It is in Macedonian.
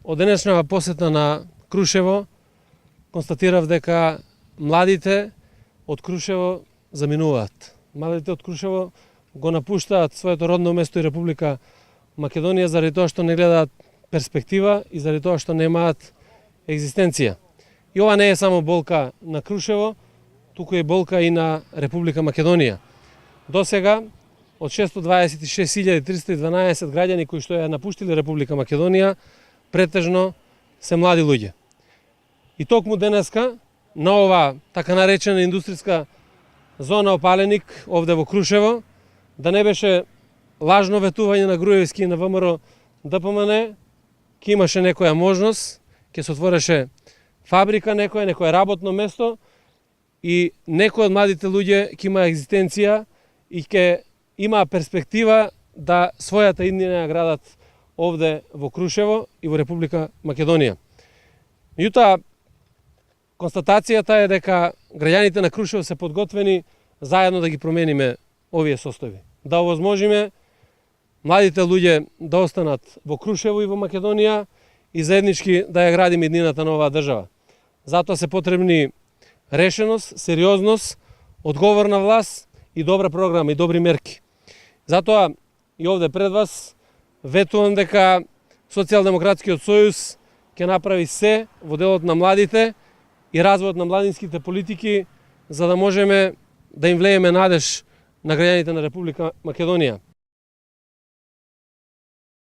Од денешната посета на Крушево констатирав дека младите од Крушево заминуваат. Младите од Крушево го напуштаат своето родно место и Република Македонија заради тоа што не гледаат перспектива и заради тоа што немаат екзистенција. И ова не е само болка на Крушево, туку е болка и на Република Македонија. До сега од 626.312 граѓани кои што ја напуштиле Република Македонија, претежно се млади луѓе. И токму денеска на ова така наречена индустријска зона Опаленик овде во Крушево, да не беше лажно ветување на Груевски и на ВМРО ДПМН, ќе имаше некоја можност, ќе се отвореше фабрика некоја работно место и некој од младите луѓе ќе има екзистенција и ќе има перспектива да својата иднина ја градат овде во Крушево и во Република Македонија. Меѓутоа, констатацијата е дека граѓаните на Крушево се подготвени заедно да ги промениме овие состојби. Да овозможиме младите луѓе да останат во Крушево и во Македонија и заеднички да ја градиме иднината на оваа држава. Затоа се потребни решеност, сериозност, одговорна власт и добра програма и добри мерки. Затоа и овде пред вас ветувам дека Социјалдемократскиот сојуз ќе направи се во делот на младите и развојот на младинските политики за да можеме да им влееме надеж на граѓаните на Република Македонија.